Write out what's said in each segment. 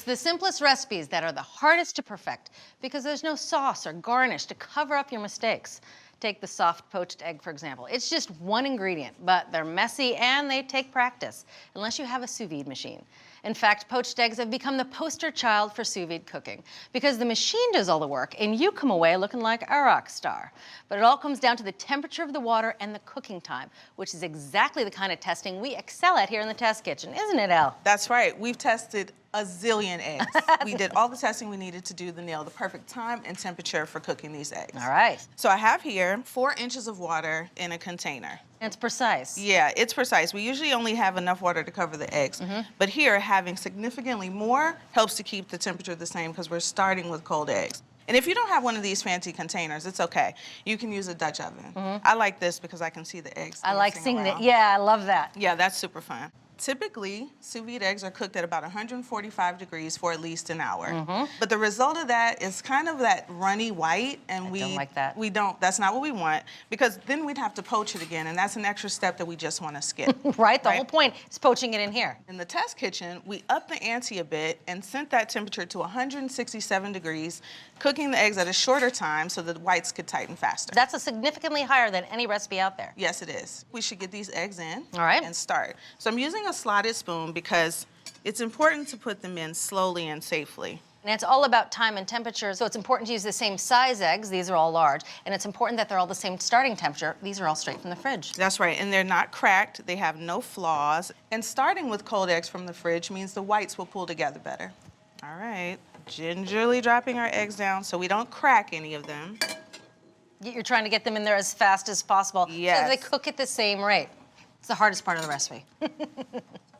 the simplest recipes that are the hardest to perfect because there's no sauce or garnish to cover up your mistakes. Take the soft-poached egg, for example. It's just one ingredient, but they're messy and they take practice, unless you have a sous vide machine. In fact, poached eggs have become the poster child for sous vide cooking because the machine does all the work and you come away looking like a rock star. But it all comes down to the temperature of the water and the cooking time, which is exactly the kind of testing we excel at here in the test kitchen, isn't it, Elle? That's right. We've tested a zillion eggs. We did all the testing we needed to nail the perfect time and temperature for cooking these eggs. All right. So I have here 4 inches of water in a container. It's precise. Yeah, it's precise. We usually only have enough water to cover the eggs. But here, having significantly more helps to keep the temperature the same because we're starting with cold eggs. And if you don't have one of these fancy containers, it's okay. You can use a Dutch oven. I like this because I can see the eggs. I like seeing that. Yeah, I love that. Yeah, that's super fun. Typically, sous vide eggs are cooked at about 145 degrees for at least an hour. But the result of that is kind of that runny white, and we don't like that. We don't. That's not what we want, because then we'd have to poach it again, and that's an extra step that we just want to skip. Right. The whole point is poaching it in here. In the test kitchen, we upped the ante a bit and sent that temperature to 167 degrees, cooking the eggs at a shorter time so that the whites could tighten faster. That's significantly higher than any recipe out there. Yes, it is. We should get these eggs in. All right. And start. So I'm using a slotted spoon because it's important to put them in slowly and safely. And it's all about time and temperature, so it's important to use the same size eggs. These are all large. And it's important that they're all the same starting temperature. These are all straight from the fridge. That's right, and they're not cracked. They have no flaws. And starting with cold eggs from the fridge means the whites will pull together better. All right, gingerly dropping our eggs down so we don't crack any of them. You're trying to get them in there as fast as possible so that they cook at the same rate. It's the hardest part of the recipe.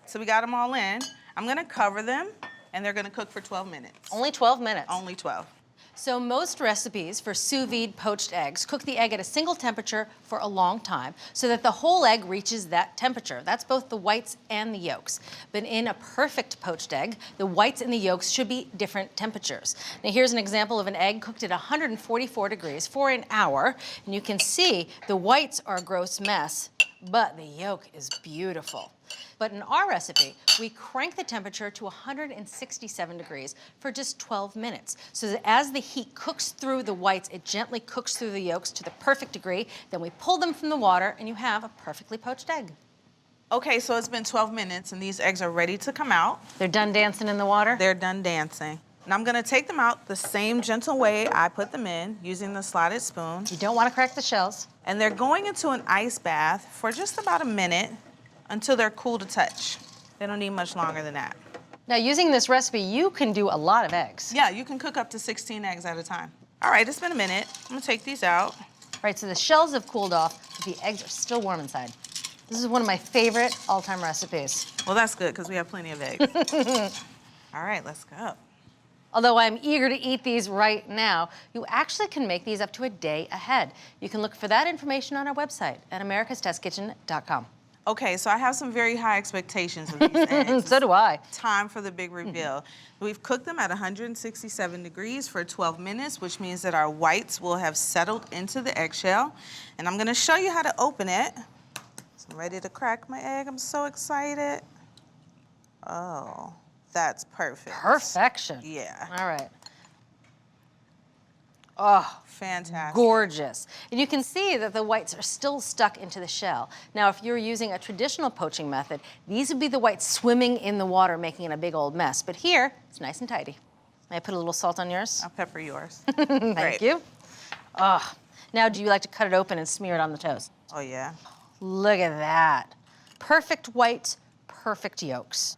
So we got them all in. I'm gonna cover them, and they're gonna cook for 12 minutes. Only 12 minutes? Only 12. So most recipes for sous vide poached eggs cook the egg at a single temperature for a long time so that the whole egg reaches that temperature. That's both the whites and the yolks. But in a perfect poached egg, the whites and the yolks should be different temperatures. Now here's an example of an egg cooked at 144 degrees for an hour. And you can see the whites are a gross mess, but the yolk is beautiful. But in our recipe, we crank the temperature to 167 degrees for just 12 minutes. So that as the heat cooks through the whites, it gently cooks through the yolks to the perfect degree. Then we pull them from the water and you have a perfectly poached egg. Okay, so it's been 12 minutes and these eggs are ready to come out. They're done dancing in the water? They're done dancing. And I'm gonna take them out the same gentle way I put them in, using the slotted spoon. You don't want to crack the shells. And they're going into an ice bath for just about a minute until they're cool to touch. They don't need much longer than that. Now, using this recipe, you can do a lot of eggs. Yeah, you can cook up to 16 eggs at a time. All right, it's been a minute. I'm gonna take these out. Right, so the shells have cooled off, but the eggs are still warm inside. This is one of my favorite all-time recipes. Well, that's good, because we have plenty of eggs. All right, let's go. Although I'm eager to eat these right now, you actually can make these up to a day ahead. You can look for that information on our website at americastestkitchen.com. Okay, so I have some very high expectations of these eggs. So do I. Time for the big reveal. We've cooked them at 167 degrees for 12 minutes, which means that our whites will have settled into the eggshell. And I'm gonna show you how to open it. So I'm ready to crack my egg. I'm so excited. Oh, that's perfect. Perfection. Yeah. All right. Oh, fantastic. Gorgeous. And you can see that the whites are still stuck into the shell. Now, if you're using a traditional poaching method, these would be the whites swimming in the water, making it a big old mess. But here, it's nice and tidy. May I put a little salt on yours? I'll pepper yours. Thank you. Oh. Now, do you like to cut it open and smear it on the toast? Oh, yeah. Look at that. Perfect whites, perfect yolks.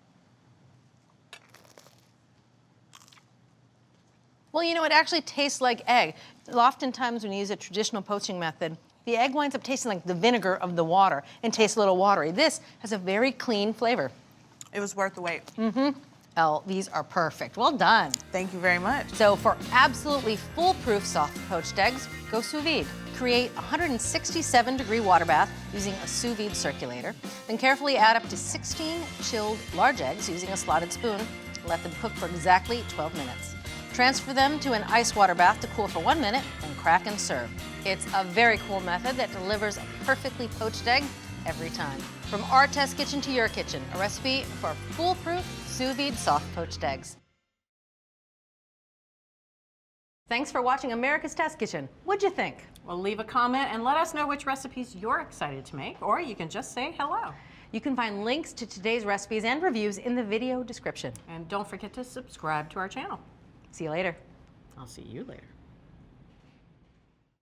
Well, you know, it actually tastes like egg. Oftentimes when you use a traditional poaching method, the egg winds up tasting like the vinegar of the water and tastes a little watery. This has a very clean flavor. It was worth the wait. Elle, these are perfect. Well done. Thank you very much. So for absolutely foolproof soft-poached eggs, go sous vide. Create a 167-degree water bath using a sous vide circulator. Then carefully add up to 16 chilled large eggs using a slotted spoon. Let them cook for exactly 12 minutes. Transfer them to an ice water bath to cool for 1 minute, then crack and serve. It's a very cool method that delivers a perfectly poached egg every time. From our test kitchen to your kitchen, a recipe for foolproof sous vide soft poached eggs. Thanks for watching America's Test Kitchen. What'd you think? Well, leave a comment and let us know which recipes you're excited to make, or you can just say hello. You can find links to today's recipes and reviews in the video description. And don't forget to subscribe to our channel. See you later. I'll see you later.